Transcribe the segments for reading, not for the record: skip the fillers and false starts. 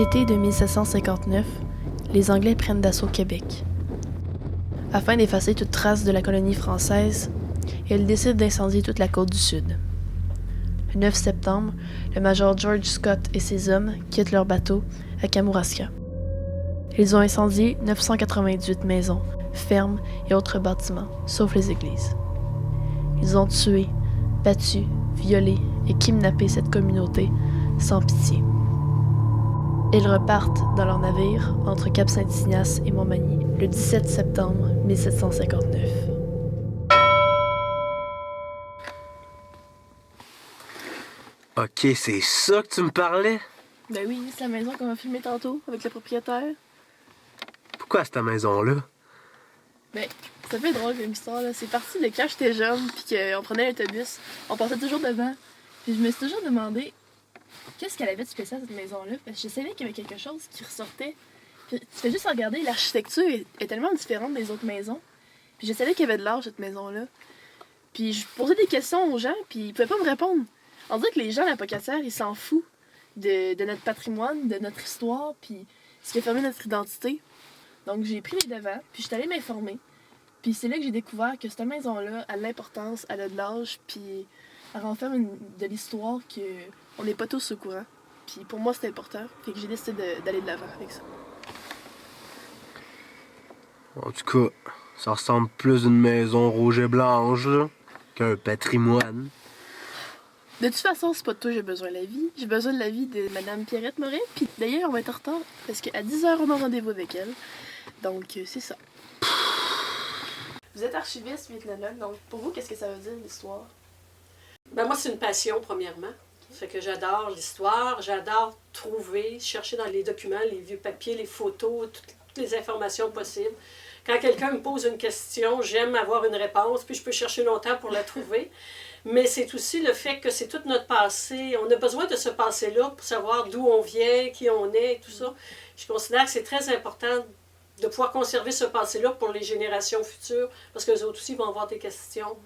L'été de 1759, les Anglais prennent d'assaut Québec. Afin d'effacer toute trace de la colonie française, ils décident d'incendier toute la côte du Sud. Le 9 septembre, le major George Scott et ses hommes quittent leur bateau à Kamouraska. Ils ont incendié 998 maisons, fermes et autres bâtiments, sauf les églises. Ils ont tué, battu, violé et kidnappé cette communauté sans pitié. Ils repartent dans leur navire entre Cap-Saint-Ignace et Montmagny le 17 septembre 1759. Ok, c'est ça que tu me parlais? Ben oui, c'est la maison qu'on a filmée tantôt avec le propriétaire. Pourquoi cette maison-là? Ben, ça fait drôle comme histoire, là. C'est parti de quand j'étais jeune, puis qu'on prenait l'autobus. On passait toujours devant. Puis je me suis toujours demandé qu'est-ce qu'elle avait de spécial, cette maison-là. Parce que je savais qu'il y avait quelque chose qui ressortait. Puis tu fais juste regarder, l'architecture est tellement différente des autres maisons. Puis je savais qu'il y avait de l'art, cette maison-là. Puis je posais des questions aux gens, puis ils pouvaient pas me répondre. On dirait que les gens à la Pocatière, ils s'en foutent de notre patrimoine, de notre histoire, puis ce qui a formé notre identité. Donc j'ai pris les devants, puis je suis allée m'informer. Puis c'est là que j'ai découvert que cette maison-là a de l'importance, elle a de l'âge, puis elle renferme de l'histoire qu'on n'est pas tous au courant. Puis pour moi, c'est important, fait que j'ai décidé d'aller de l'avant avec ça. En tout cas, ça ressemble plus à une maison rouge et blanche, là, qu'un patrimoine. De toute façon, c'est pas de toi que j'ai besoin de l'avis. J'ai besoin de l'avis de Mme Pierrette Morin. Puis d'ailleurs, on va être en retard parce qu'à 10h, on a rendez-vous avec elle. Donc, c'est ça. Vous êtes archiviste puis ethnologue, donc pour vous, qu'est-ce que ça veut dire, l'histoire? Ben moi, c'est une passion, premièrement. Ça fait que j'adore l'histoire, j'adore trouver, chercher dans les documents, les vieux papiers, les photos, toutes les informations possibles. Quand quelqu'un me pose une question, j'aime avoir une réponse, puis je peux chercher longtemps pour la trouver. Mais c'est aussi le fait que c'est tout notre passé. On a besoin de ce passé-là pour savoir d'où on vient, qui on est et tout ça. Je considère que c'est très important de pouvoir conserver ce passé-là pour les générations futures, parce qu'eux autres aussi vont avoir des questions.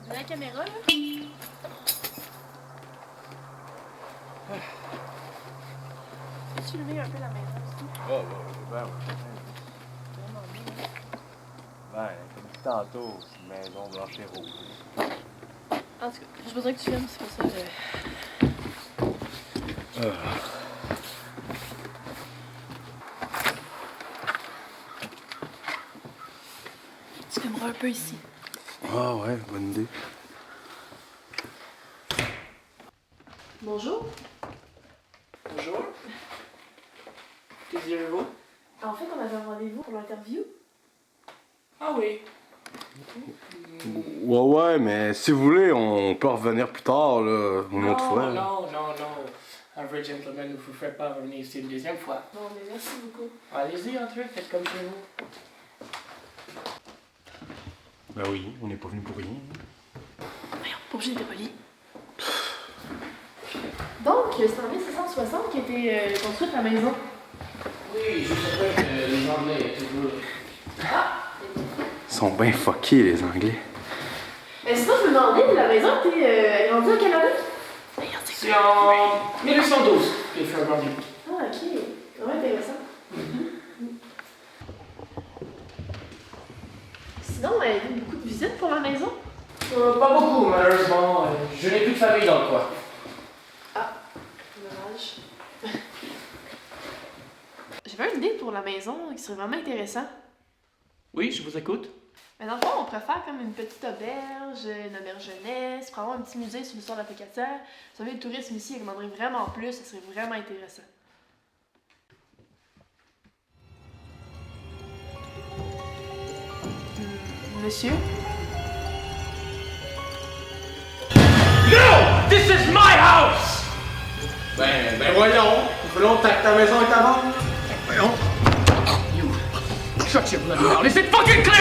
La caméra, là? Peux-tu lever un peu la maison, c'est tout? Ah, ouais. Ben, comme dit tantôt, c'est une maison blanche et rouge. En tout cas, j'ai besoin que tu filmes, c'est pour ça que... Tu filmeras un peu ici. Ah ouais, bonne idée. Bonjour. Bonjour. Que désirez-vous? En fait, on avait un rendez-vous pour l'interview. Ah oui. Ouais, mais si vous voulez, on peut revenir plus tard, là, une autre fois. Non. Un vrai gentleman ne vous ferait pas revenir ici une deuxième fois. Bon, mais merci beaucoup. Allez-y, entrez, faites comme chez vous. Ben oui, on n'est pas venu pour rien. Voyons, pas obligé d'être poli. Donc, c'est en 1760 qu'a été construite la maison. Oui, je savais que les Anglais étaient toujours... Ils sont bien fuckés, les Anglais. Mais sinon, je me demandais, la maison était grandie au Canada? C'est en 1812 qu'il fait agrandi. Ah, ok. Vraiment intéressant. Sinon, il y a eu beaucoup de visites pour la maison? Pas beaucoup, malheureusement. Je n'ai plus de famille dans le coin. Ah, dommage. J'avais une idée pour la maison qui serait vraiment intéressant. Oui, je vous écoute. Mais dans le fond, on pourrait faire comme une petite auberge, une auberge jeunesse, pour avoir un petit musée sur l'histoire de la Pocatière. Vous savez, le tourisme ici augmenterait vraiment plus, ça serait vraiment intéressant. Monsieur? No! This is my house! Ben voyons. Il faut longtemps que ta maison est à vendre. Voyons. You. Shut your bloody mouth. Is it fucking clear?